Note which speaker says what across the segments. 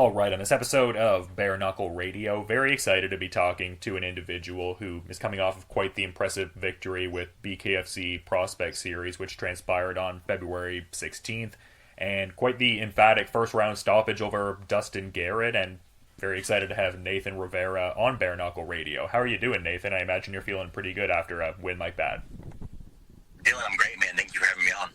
Speaker 1: All right, on this episode of Bare Knuckle Radio, very excited to be talking to an individual who is coming off of quite the impressive victory with BKFC Prospect Series, which transpired on February 16th, and quite the emphatic first round stoppage over Dustin Garrett, and very excited to have Nathan Rivera on Bare Knuckle Radio. How are you doing, Nathan? I imagine you're feeling pretty good after a win like that.
Speaker 2: Dylan, I'm great, man. Thank you for having me on.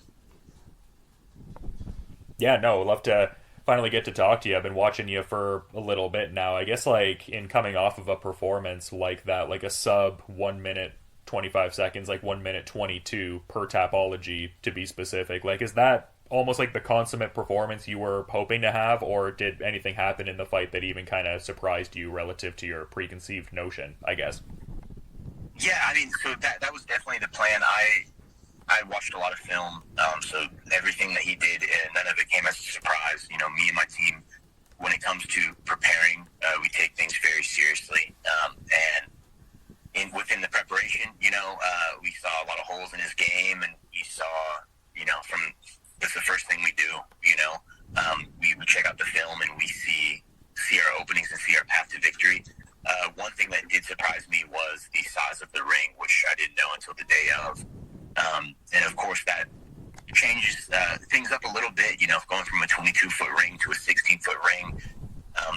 Speaker 1: Yeah, no, love to finally get to talk to you. I've been watching you for a little bit now. I guess like in coming off of a performance like that, like a sub 1 minute 25 seconds, like 1 minute 22 per Tapology to be specific. Like, is that almost like the consummate performance you were hoping to have, or did anything happen in the fight that even kind of surprised you relative to your preconceived notion, I guess?
Speaker 2: Yeah, I mean, so that was definitely the plan. I watched a lot of film, so everything that he did, none of it came as a surprise. You know, me and my team, when it comes to preparing, we take things very seriously. Within the preparation, we saw a lot of holes in his game, and we saw, that's the first thing we do. We check out the film and we see our openings and see our path to victory. One thing that did surprise me was the size of the ring, which I didn't know until the day of. And of course that changes things up a little bit, going from a 22-foot ring to a 16-foot ring,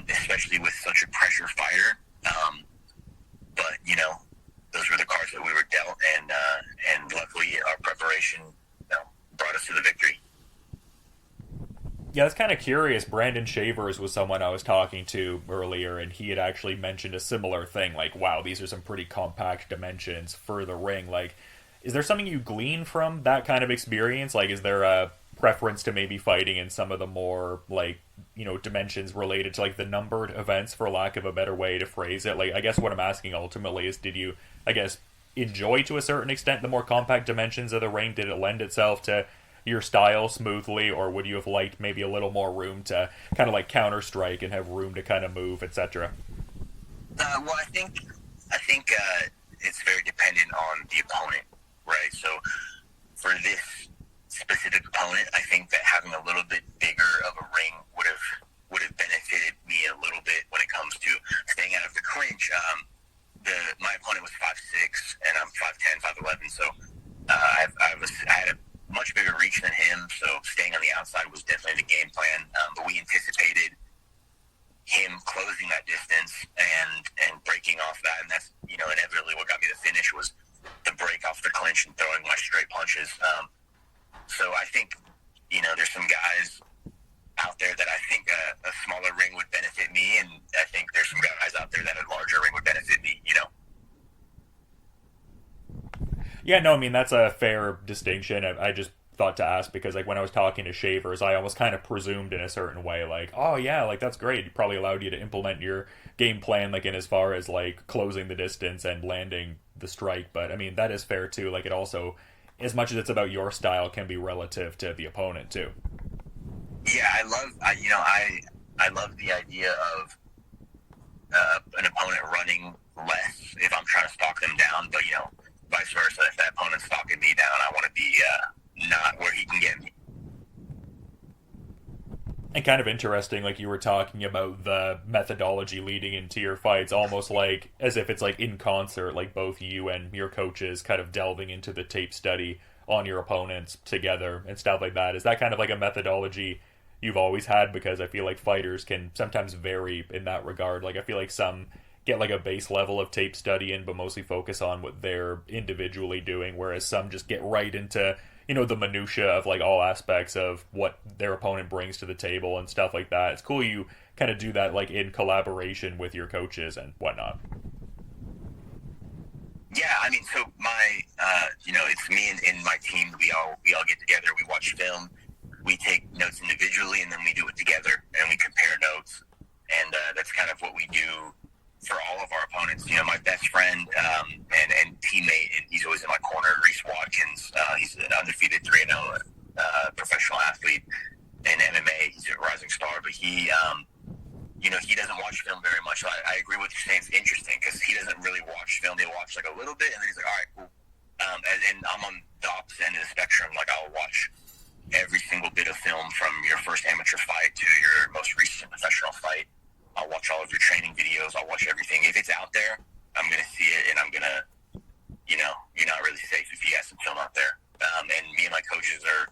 Speaker 2: especially with such a pressure fighter. But, those were the cards that we were dealt, and luckily our preparation brought us to the victory.
Speaker 1: Yeah, that's kind of curious. Brandon Shavers was someone I was talking to earlier, and he had actually mentioned a similar thing, like, wow, these are some pretty compact dimensions for the ring. Like, is there something you glean from that kind of experience? Like, is there a preference to maybe fighting in some of the more, like, dimensions related to, like, the numbered events, for lack of a better way to phrase it? Like, I guess what I'm asking ultimately is, did you, I guess, enjoy to a certain extent the more compact dimensions of the ring? Did it lend itself to your style smoothly, or would you have liked maybe a little more room to kind of, like, counter strike and have room to kind of move, etc.?
Speaker 2: Well, I think it's very dependent on the opponent. Right, so for this specific opponent, I think that having a little bit bigger of a ring would have benefited me a little bit when it comes to staying out of the clinch. My opponent was 5'6", and I'm 5'10", 5'11", so I had a much bigger reach than him. So staying on the outside was definitely the game plan. But we anticipated him closing that distance and breaking off that, and that's inevitably what got me the finish was the break off the clinch and throwing my straight punches. So I think, there's some guys out there that I think a smaller ring would benefit me, and I think there's some guys out there that a larger ring would benefit me,
Speaker 1: Yeah, no, I mean, that's a fair distinction. I just thought to ask because, like, when I was talking to Shavers, I almost kind of presumed in a certain way, like, oh yeah, like, that's great. It probably allowed you to implement your game plan, like, in as far as, like, closing the distance and landing the strike. But I mean, that is fair too. Like, it also, as much as it's about your style, can be relative to the opponent too.
Speaker 2: Yeah, I love the idea of an opponent running less if I'm trying to stalk them down, but vice versa. If that opponent's stalking me down, I want to be not where he can get me.
Speaker 1: And kind of interesting, like you were talking about the methodology leading into your fights, almost like as if it's like in concert, like both you and your coaches kind of delving into the tape study on your opponents together and stuff like that. Is that kind of like a methodology you've always had? Because I feel like fighters can sometimes vary in that regard. Like, I feel like some get like a base level of tape studying, but mostly focus on what they're individually doing, whereas some just get right into the minutia of like all aspects of what their opponent brings to the table and stuff like that. It's cool you kind of do that like in collaboration with your coaches and whatnot.
Speaker 2: Yeah, I mean, so my, it's me and my team. We all get together. We watch film. We take notes individually, and then we do it together, and we compare notes. And that's kind of what we do for all of our opponents. My best friend and teammate, and he's always in my corner, Reese Watkins. He's an undefeated 3-0 professional athlete in MMA. He's a rising star, but he doesn't watch film very much. So I agree with you saying it's interesting because he doesn't really watch film. He'll watch like a little bit, and then he's like, all right, cool. And I'm on the opposite end of the spectrum. Like, I'll watch every single bit of film from your first amateur fight to your most recent professional fight. I'll watch all of your training videos. I'll watch everything. If it's out there, I'm going to see it, and I'm going to, you're not really safe if you have some film out there. And me and my coaches are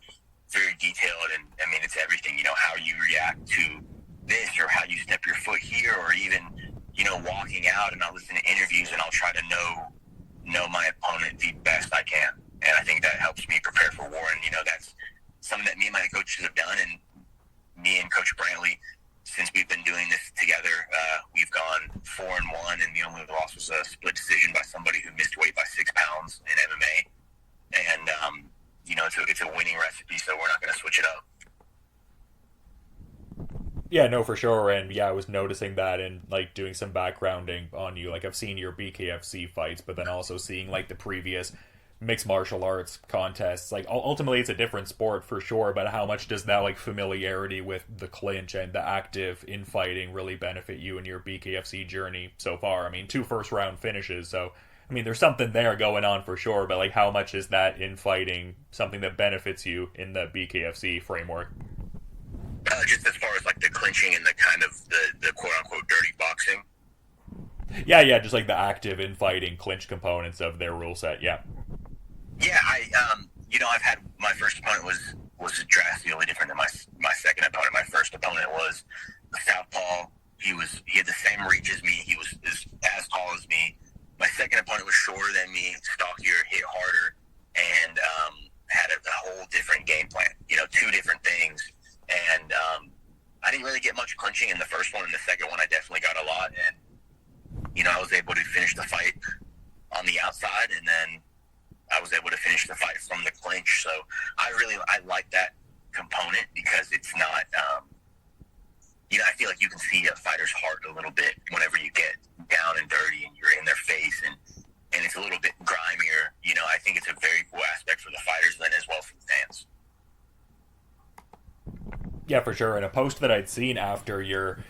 Speaker 2: very detailed, and I mean, it's everything, how you react to this or how you step your foot here, or even, walking out, and I'll listen to interviews and I'll try to know my opponent the best I can. And I think that helps me prepare for war. And, that's something that me and my coaches have done. And me and Coach Brantley, since we've been doing this together, we've gone 4-1, and the only loss was a split decision by somebody who missed weight by 6 pounds in MMA. And, it's a winning recipe, so we're not going to switch it up.
Speaker 1: Yeah, no, for sure. And yeah, I was noticing that and like doing some backgrounding on you. Like I've seen your BKFC fights, but then also seeing like the previous mixed martial arts contests. Like ultimately it's a different sport for sure, but how much does that like familiarity with the clinch and the active infighting really benefit you in your BKFC journey so far? I mean, 2 first-round finishes, so I mean there's something there going on for sure, but like how much is that infighting something that benefits you in the BKFC framework?
Speaker 2: Just as far as like the clinching and the kind of the quote-unquote dirty boxing?
Speaker 1: Yeah, just like the active infighting clinch components of their rule set, yeah.
Speaker 2: Yeah, I've had my first opponent was drastically different than my second opponent. My first opponent was a southpaw. He had the same reach as me. He was as tall as me. My second opponent was shorter than me, stockier, hit harder, and had a whole different game plan. 2 different things. And I didn't really get much clinching in the first one. In the second one, I definitely got a lot. And, I was able to finish the fight on the outside, and then I was able to finish the fight from the clinch. So I like that component because it's not, I feel like you can see a fighter's heart a little bit whenever you get down and dirty and you're in their face, and it's a little bit grimier. I think it's a very cool aspect for the fighters then as well for the fans.
Speaker 1: Yeah, for sure. And a post that I'd seen after your,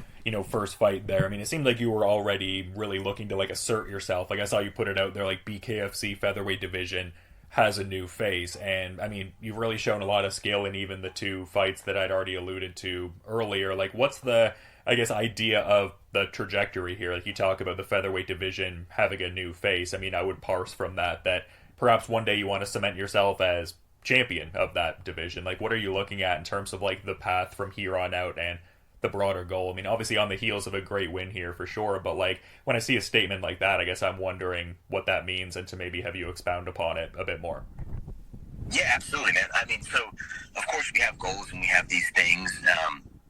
Speaker 1: first fight there, I mean, it seemed like you were already really looking to, like, assert yourself. Like, I saw you put it out there, like, BKFC featherweight division has a new face. And, I mean, you've really shown a lot of skill in even the 2 fights that I'd already alluded to earlier. Like, what's the, I guess, idea of the trajectory here? Like, you talk about the featherweight division having a new face. I mean, I would parse from that perhaps one day you want to cement yourself as champion of that division. Like, what are you looking at in terms of like the path from here on out and the broader goal? I mean, obviously on the heels of a great win here for sure, but like when I see a statement like that, I guess I'm wondering what that means and to maybe have you expound upon it a bit more.
Speaker 2: Yeah, absolutely, man. I mean, so of course we have goals and we have these things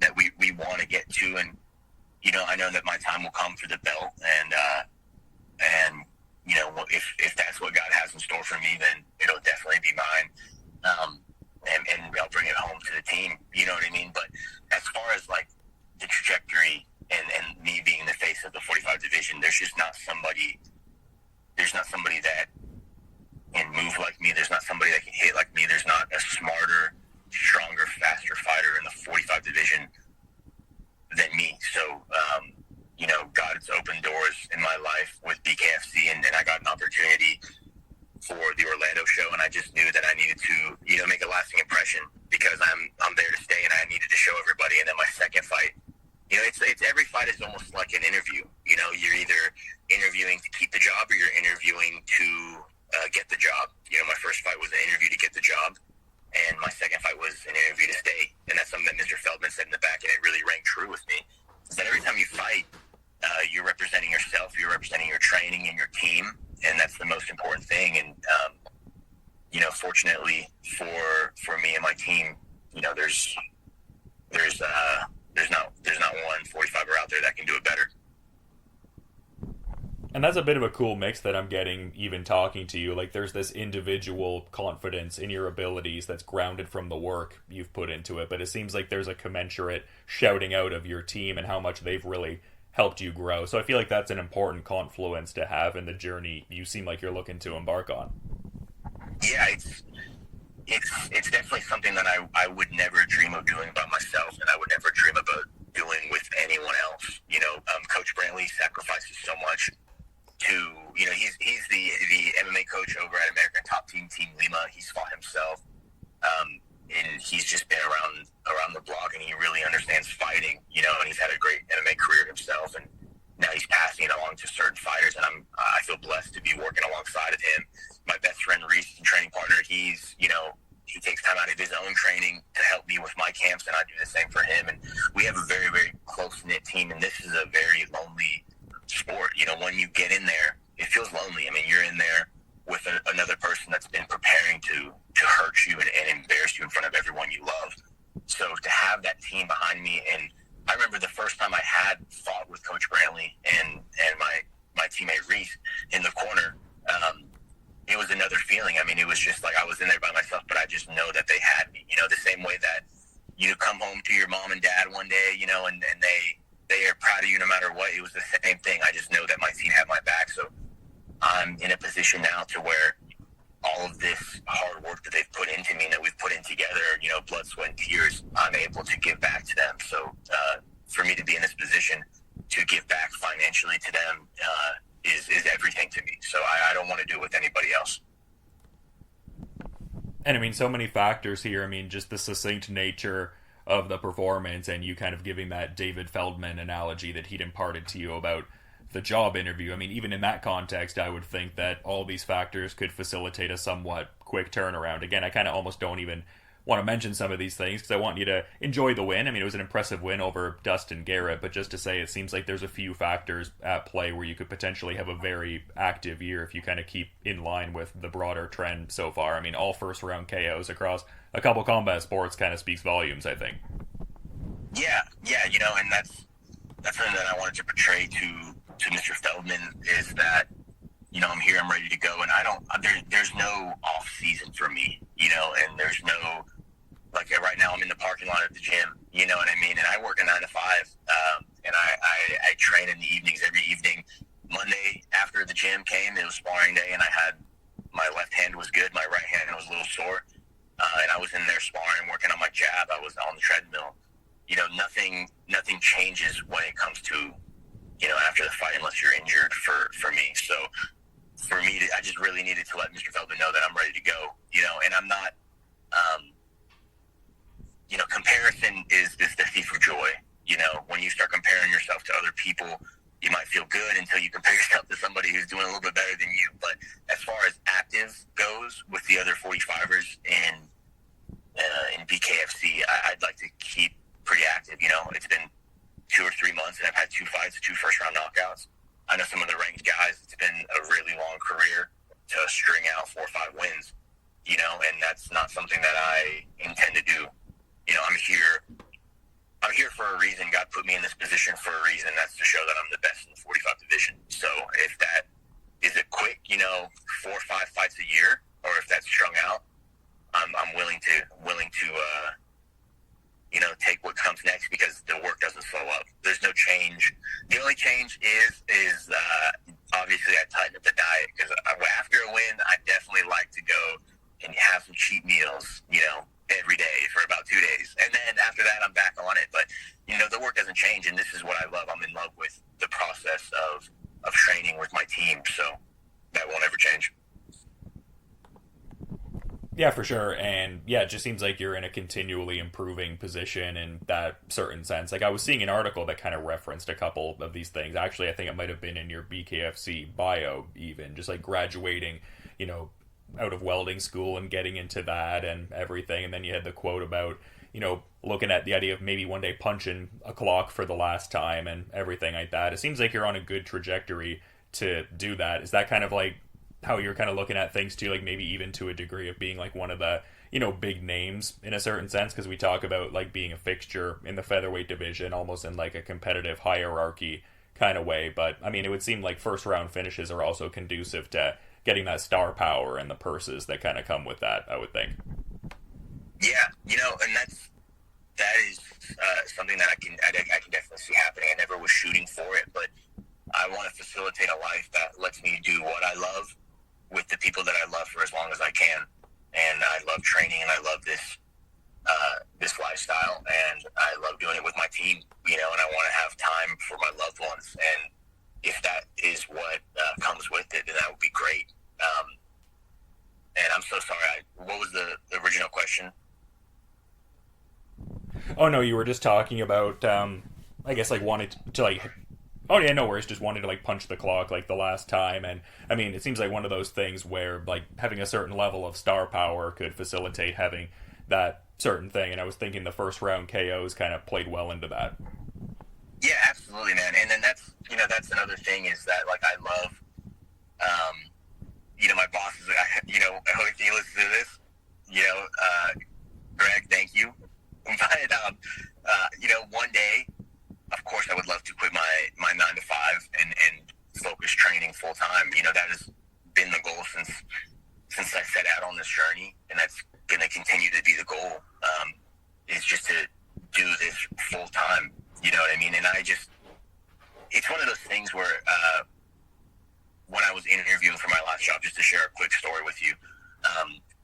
Speaker 2: that we want to get to, and I know that my time will come for the belt, and if that's what God has in store for me, then it'll definitely be mine. And I'll bring it home to the team, you know what I mean? But as far as like the trajectory and me being the face of the 45 division, there's not somebody that can move like me. There's not somebody that can hit like me. There's not a smarter, stronger, faster fighter in the 45 division than me. So, God's opened doors in my life with BKFC, and I got an opportunity for the Orlando show, and I just knew that I needed to, make a lasting impression because I'm there to stay, and I needed to show everybody. And then my second fight, it's every fight is almost like an interview. You're either interviewing to keep the job or you're interviewing to get the job. My first fight was an interview to get the job, and my second fight was an interview to stay. And that's something that Mr. Feldman said in the back, and it really rang true with me. Is that every time you fight, you're representing yourself, you're representing your training and your team, and that's the most important thing. And fortunately for me and my team, there's not one 45er out there that can do it better.
Speaker 1: And that's a bit of a cool mix that I'm getting even talking to you. Like, there's this individual confidence in your abilities that's grounded from the work you've put into it, but it seems like there's a commensurate shouting out of your team and how much they've really helped you grow. So I feel like that's an important confluence to have in the journey you seem like you're looking to embark on. Yeah,
Speaker 2: it's definitely something that I would never dream of doing by myself, and I would never dream about doing with anyone else. Coach Brantley sacrifices so much to, he's the MMA coach over at American Top Team Lima. He's fought himself, and he's team, and this is a very lonely sport. You know, when you get in there, it feels lonely. I mean, you're in there with another person that's been preparing to hurt you and embarrass you in front of everyone you love. So to have that team behind me, and I remember the first time I had fought with Coach Brantley and my teammate Reese in the corner, it was another feeling. I mean, it was just like I was in there by myself, but I just know that they had me. You know, the same way that you come home to your mom and dad one day, you know, and they are proud of you no matter what. It was the same thing. I just know that my team had my back. So I'm in a position now to where all of this hard work that they've put into me and that we've put in together, you know, blood, sweat, and tears, I'm able to give back to them. So for me to be in this position to give back financially to them is everything to me. So I don't want to do it with anybody else.
Speaker 1: And I mean, so many factors here. I mean, just the succinct nature of the performance, and you kind of giving that David Feldman analogy that he'd imparted to you about the job interview. I mean, even in that context, I would think that all these factors could facilitate a somewhat quick turnaround. Again, I kind of almost don't even want to mention some of these things because I want you to enjoy the win. I mean, it was an impressive win over Dustin Garrett, but just to say, it seems like there's a few factors at play where you could potentially have a very active year if you kind of keep in line with the broader trend so far. I mean, all first round KOs across a couple combat sports kind of speaks volumes, I think.
Speaker 2: Yeah, you know, and that's something that I wanted to portray to Mr. Feldman is that, you know, I'm here, I'm ready to go, and there's no off season for me, you know, and there's no, like right now I'm in the parking lot at the gym, you know what I mean, and I work a 9 to 5, and I train in the evenings every evening. Monday after the gym came, it was sparring day, and my left hand was good, my right hand was a little sore, and I was in there sparring, working on my jab, I was on the treadmill. You know, nothing changes when it comes to, you know, after the fight unless you're injured for me. So for me, I just really needed to let Mr. Feldman know that I'm ready to go, you know, and I'm not, you know, comparison is the thief of joy. You know, when you start comparing yourself to other people, you might feel good until you compare yourself to somebody who's doing a little bit better than you. But as far as active goes with the other 45ers in BKFC, I'd like to keep pretty active. You know, it's been 2 or 3 months and I've had 2 fights, 2 first-round knockouts. I know some of the ranked guys, it's been a really long career to string out 4 or 5 wins, you know, and that's not something that I intend to do. You know, I'm here for a reason. God put me in this position for a reason. That's to show that I'm the best in the 45 division. So if that is a quick, you know, 4 or 5 fights a year, or if that's strung out, I'm willing to you know, take what comes next because the work doesn't slow up. There's no change. The only change is obviously I tighten up the diet because after a win, I definitely like to go and have some cheat meals, you know, every day for about 2 days. And then after that, I'm back on it. But, you know, the work doesn't change, and this is what I love. I'm in love with the process of training with my team, so that won't ever change.
Speaker 1: Yeah, for sure. And yeah, it just seems like you're in a continually improving position in that certain sense. Like I was seeing an article that kind of referenced a couple of these things. Actually, I think it might have been in your BKFC bio even, just like graduating, you know, out of welding school and getting into that and everything. And then you had the quote about, you know, looking at the idea of maybe one day punching a clock for the last time and everything like that. It seems like you're on a good trajectory to do that. Is that kind of like how you're kind of looking at things too, like maybe even to a degree of being like one of the, you know, big names in a certain sense? Because we talk about like being a fixture in the featherweight division almost in like a competitive hierarchy kind of way. But I mean, it would seem like first round finishes are also conducive to getting that star power and the purses that kind of come with that, I would think.
Speaker 2: Yeah, you know, and that is something that I can definitely see happening. I never was shooting for it, but I want to facilitate a life that lets me do what I love with the people that I love for as long as I can. And I love training, and I love this lifestyle, and I love doing it with my team, you know, and I want to have time for my loved ones. And if that is what comes with it, then that would be great. And I'm so sorry. What was the original question?
Speaker 1: Oh, no, you were just talking about, I guess, like, wanting to like, oh, yeah, no worries, just wanting to, like, punch the clock, like, the last time. And, I mean, it seems like one of those things where, like, having a certain level of star power could facilitate having that certain thing. And I was thinking the first round KOs kind of played well into that.
Speaker 2: Yeah, absolutely. absolutely, man. And then that's another thing is that, like, I love, my boss is, I hope he listens to this, Greg, thank you. But, one day, of course, I would love to quit my 9 to 5 and focus training full time. That has been the goal since I set out on this journey, and that's going to continue to be the goal. Is just to do this full time. You know what I mean? And it's one of those things where when I was interviewing for my last job, just to share a quick story with you,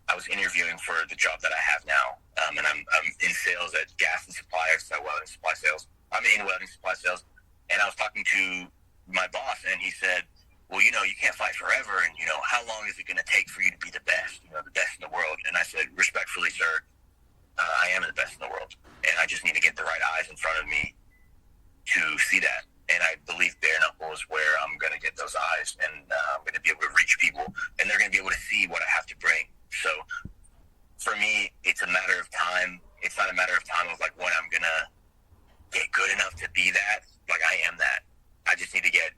Speaker 2: I was interviewing for the job that I have now, and I'm in sales at gas and supply, welding supply sales. I'm in welding supply sales, and I was talking to my boss, and he said, well, you can't fight forever, and, how long is it going to take for you to be the best, the best in the world? And I said, respectfully, sir, I am the best in the world, and I just need to get the right eyes in front of me to see that. And I believe Bare Knuckle is where I'm going to get those eyes, and I'm going to be able to reach people, and they're going to be able to see what I have to bring. So for me, it's a matter of time. It's not a matter of time of like when I'm going to get good enough to be that. Like, I am that. I just need to get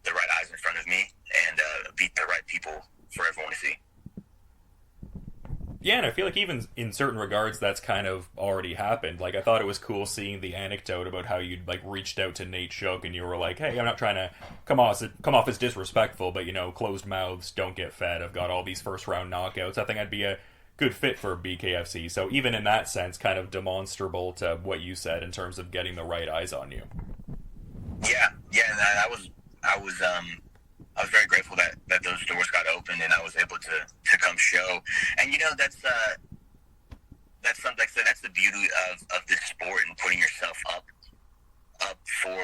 Speaker 2: the right eyes in front of me and beat the right people for everyone to see.
Speaker 1: Yeah, and I feel like even in certain regards, that's kind of already happened. Like, I thought it was cool seeing the anecdote about how you'd, like, reached out to Nate Shook and you were like, hey, I'm not trying to come off as disrespectful, but, closed mouths don't get fed. I've got all these first-round knockouts. I think I'd be a good fit for BKFC. So even in that sense, kind of demonstrable to what you said in terms of getting the right eyes on you.
Speaker 2: Yeah, I was very grateful that those doors got opened and I was able to come show. And that's something, like I said, that's the beauty of this sport and putting yourself up for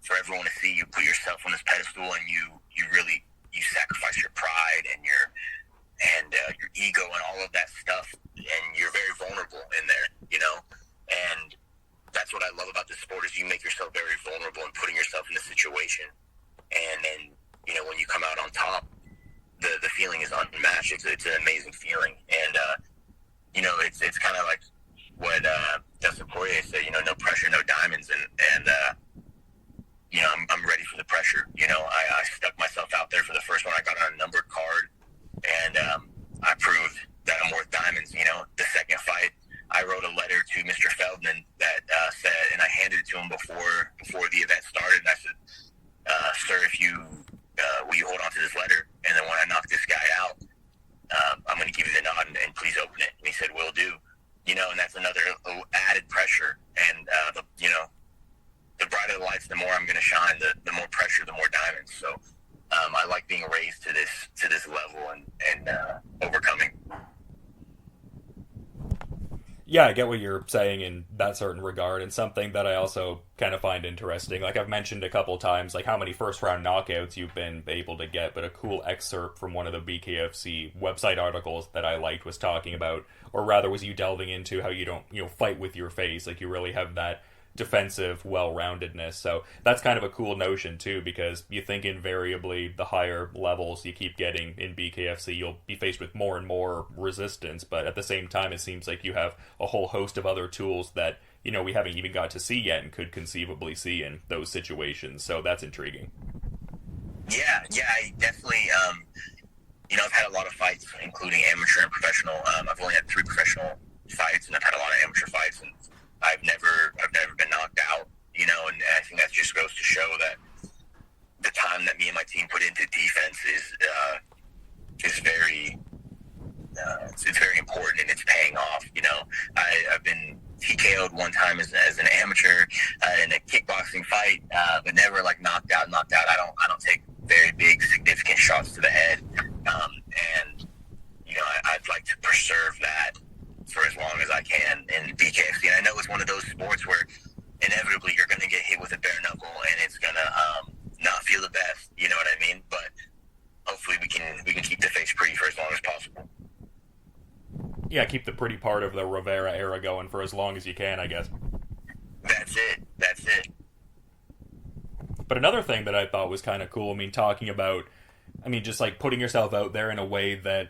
Speaker 2: for everyone to see. You put yourself on this pedestal and you really sacrifice your pride and your ego and all of that stuff, and you're very vulnerable in there, and that's what I love about this sport is you make yourself very vulnerable and putting yourself in a situation. And then, when you come out on top, the feeling is unmatched. It's an amazing feeling. And, it's kind of like what Dustin Poirier said, no pressure, no diamonds. And I'm ready for the pressure. I stuck myself out there for the first one. I got on a numbered card, and I proved that I'm worth diamonds. The second fight, I wrote a letter to Mr. Feldman that said, and I handed it to him before the event started, and I said, sir, if will you hold on to this letter? And then when I knock this guy out, I'm going to give you the nod and please open it. And he said, will do. And that's another added pressure. And, the brighter the lights, the more I'm going to shine, the more pressure, the more diamonds. So I like being raised to this level and overcoming.
Speaker 1: Yeah, I get what you're saying in that certain regard, and something that I also kind of find interesting. Like, I've mentioned a couple times, like, how many first-round knockouts you've been able to get, but a cool excerpt from one of the BKFC website articles that I liked was talking about, or rather was you delving into how you don't, fight with your face. Like, you really have that defensive well-roundedness. So that's kind of a cool notion too, because you think invariably the higher levels you keep getting in BKFC, you'll be faced with more and more resistance, but at the same time it seems like you have a whole host of other tools that we haven't even got to see yet and could conceivably see in those situations. So that's intriguing.
Speaker 2: Yeah, I definitely I've had a lot of fights, including amateur and professional. I've only had 3 professional fights, and I've had a lot of amateur fights, and I've never been knocked out, and I think that just goes to show that the time that me and my team put into defense is very it's very important, and it's paying off. I've been TKO'd one time as an amateur in a kickboxing fight, but never like knocked out. I don't take very big, significant shots to the head, and I'd like to preserve that for as long as I can in BKFC. And I know it's one of those sports where inevitably you're going to get hit with a bare knuckle and it's going to not feel the best. You know what I mean? But hopefully we can keep the face pretty for as long as possible.
Speaker 1: Yeah, keep the pretty part of the Rivera era going for as long as you can, I guess.
Speaker 2: That's it.
Speaker 1: But another thing that I thought was kind of cool, talking about, just like putting yourself out there in a way that,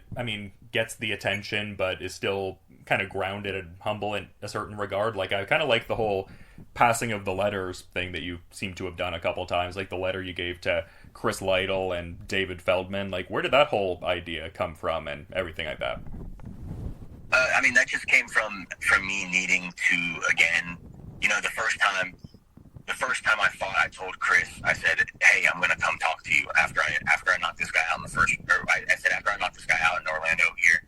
Speaker 1: gets the attention, but is still kind of grounded and humble in a certain regard. Like, I kind of like the whole passing of the letters thing that you seem to have done a couple times, like the letter you gave to Chris Lytle and David Feldman. Like, where did that whole idea come from and everything like that?
Speaker 2: I mean, that just came from me needing to, again, you know, the first time I fought, I told Chris, I said, hey, I'm going to come talk to you after I knocked this guy out in the first, or I said, after I knocked this guy out in Orlando here,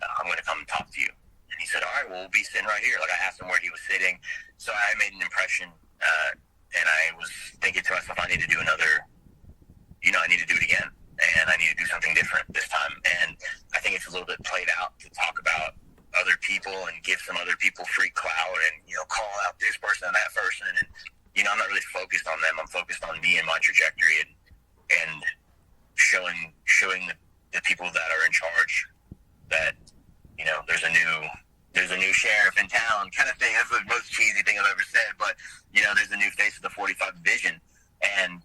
Speaker 2: I'm going to come and talk to you. And he said, all right, well, we'll be sitting right here. Like, I asked him where he was sitting. So I made an impression, and I was thinking to myself, I need to do another, you know, I need to do it again. And I need to do something different this time. And I think it's a little bit played out to talk about other people and give some other people free clout and, you know, call out this person and that person. And, you know, I'm not really focused on them. I'm focused on me and my trajectory and showing the people that are in charge that, you know, there's a new sheriff in town kind of thing. That's the most cheesy thing I've ever said. But, you know, there's a new face of the 45 division. And,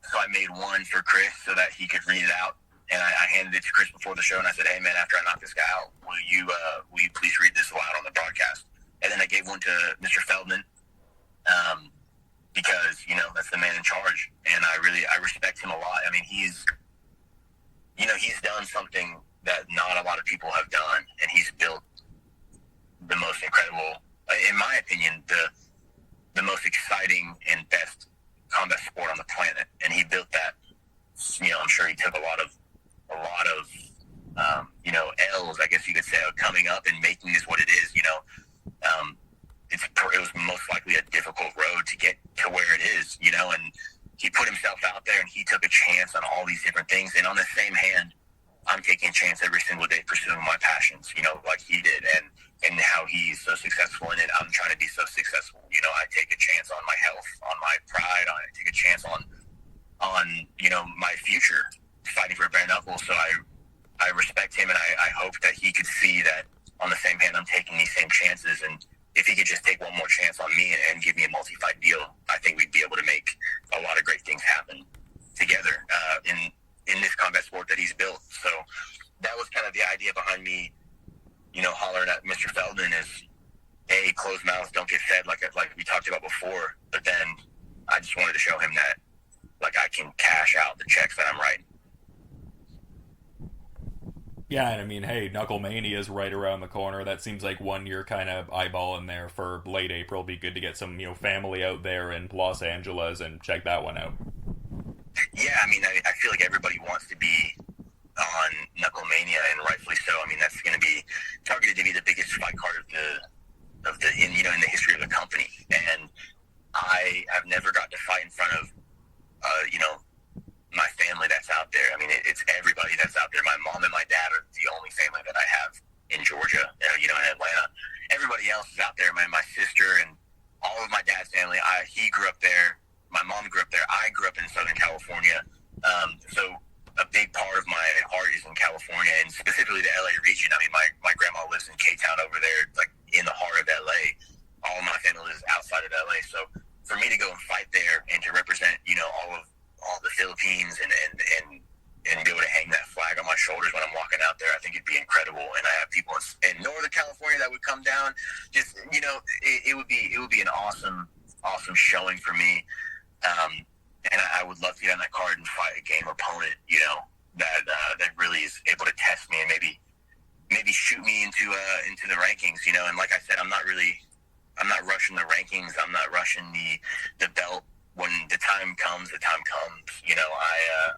Speaker 2: so I made one for Chris so that he could read it out, and I handed it to Chris before the show, and I said, hey, man, after I knock this guy out, will you please read this aloud on the broadcast? And then I gave one to Mr. Feldman because, you know, that's the man in charge, and I respect him a lot. I mean, he's done something that not a lot of people have done, and he's built the most incredible, in my opinion, the most exciting and best combat sport on the planet, and he built that. You know, I'm sure he took a lot of you know, L's, I guess you could say, coming up and making this what it is. You know, it was most likely a difficult road to get to where it is. You know, and he put himself out there and he took a chance on all these different things. And on the same hand, I'm taking a chance every single day pursuing my passions. You know, like he did, and how he's so successful in it. I'm trying to be so successful. You know, I take a chance on my health, on my pride, I take a chance on you know, my future fighting for Bare Knuckle. So I respect him, and I hope that he could see that on the same hand I'm taking these same chances, and if he could just take one more chance on me and give me a multi-fight deal, I think we'd be able to make a lot of great things happen together in this combat sport that he's built. So that was kind of the idea behind me, you know, hollering at Mr. Feldman is, hey, closed mouths don't get fed, like we talked about before. But then I just wanted to show him that, like, I can cash out the checks that I'm writing.
Speaker 1: Yeah, and I mean, hey, Knuckle Mania is right around the corner. That seems like one you're kind of eyeballing there for late April. Be good to get some, you know, family out there in Los Angeles and check that one out.
Speaker 2: Yeah, I mean, I feel like everybody wants to be on Knuckle Mania, and rightfully so. I mean, that's going to be targeted to be the biggest fight card of the in the history of the company. And I have never got to fight in front of you know, my family that's out there. I mean, it's everybody that's out there. My mom and my dad are the only family that I have in Georgia, you know, in Atlanta. Everybody else is out there. My sister and all of my dad's family. He grew up there. My mom grew up there. I grew up in Southern California. So a big part of my heart is in California, and specifically the LA region. I mean, my grandma lives in K-Town over there, like in the heart of LA. All of my family lives outside of LA. So for me to go and fight there and to represent, you know, all the Philippines and be able to hang that flag on my shoulders when I'm walking out there, I think it'd be incredible. And I have people in Northern California that would come down. Just, you know, it would be an awesome showing for me. And I would love to get on that card and fight a game opponent, you know, that really is able to test me and maybe shoot me into the rankings, you know. And like I said, I'm not rushing the rankings. I'm not rushing the belt. When the time comes, you know.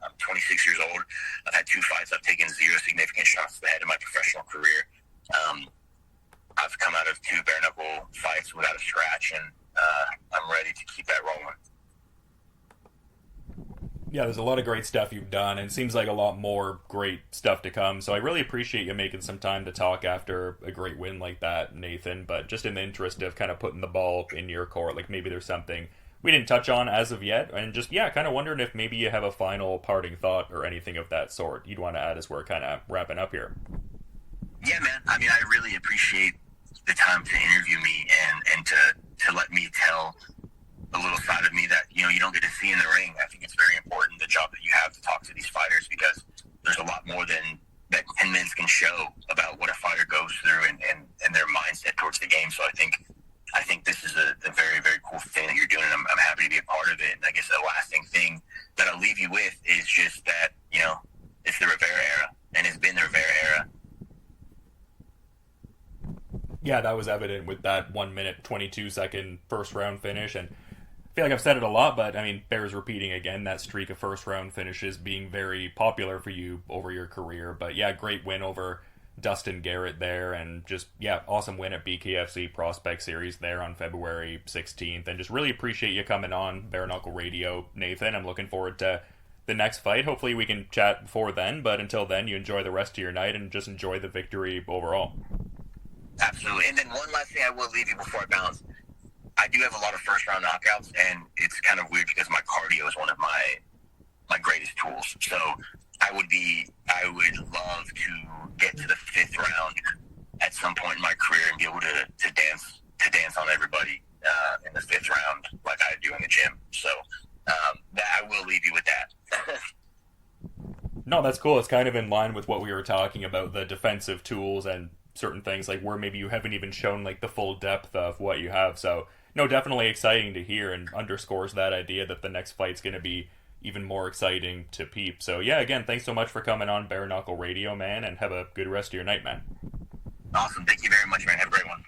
Speaker 2: I'm 26 years old. I've had 2 fights. I've taken 0 significant shots to the head in my professional career. I've come out of 2 bare knuckle fights without a scratch, and I'm ready to keep that rolling.
Speaker 1: Yeah, there's a lot of great stuff you've done, and it seems like a lot more great stuff to come. So I really appreciate you making some time to talk after a great win like that, Nathan. But just in the interest of kind of putting the ball in your court, like maybe there's something we didn't touch on as of yet, and just, yeah, kind of wondering if maybe you have a final parting thought or anything of that sort you'd want to add as we're kind of wrapping up here.
Speaker 2: Yeah, man. I mean, I really appreciate the time to interview me and to let me tell a little side of me that, you know, you don't get to see in the ring. I think it's very important, the job that you have to talk to these fighters, because there's a lot more than that 10 minutes can show about what a fighter goes through and their mindset towards the game. So I think I think this is a very, very cool thing that you're doing, and I'm happy to be a part of it. And I guess the lasting thing that I'll leave you with is just that, you know, it's the Rivera era, and it's been the Rivera era.
Speaker 1: Yeah, that was evident with that 1 minute, 22 second first round finish. And I feel like I've said it a lot, but I mean, bears repeating again, that streak of first round finishes being very popular for you over your career. But yeah, great win over Dustin Garrett there, and just, yeah, awesome win at BKFC Prospect Series there on February 16th. And just really appreciate you coming on Bare Knuckle Radio, Nathan. I'm looking forward to the next fight. Hopefully we can chat before then, but until then, you enjoy the rest of your night and just enjoy the victory overall.
Speaker 2: Absolutely. And then one last thing I will leave you before I bounce. I do have a lot of first round knockouts, and it's kind of weird because my cardio is one of my greatest tools. So I would love to get to the fifth round at some point in my career and be able to dance on everybody in the fifth round like I do in the gym. So that I will leave you with that.
Speaker 1: No, that's cool. It's kind of in line with what we were talking about, the defensive tools and certain things, like where maybe you haven't even shown like the full depth of what you have. So no, definitely exciting to hear, and underscores that idea that the next fight's going to be even more exciting to peep. So yeah, again, thanks so much for coming on Bare Knuckle Radio, man, and have a good rest of your night, man.
Speaker 2: Awesome. Thank you very much, man. Have a great one.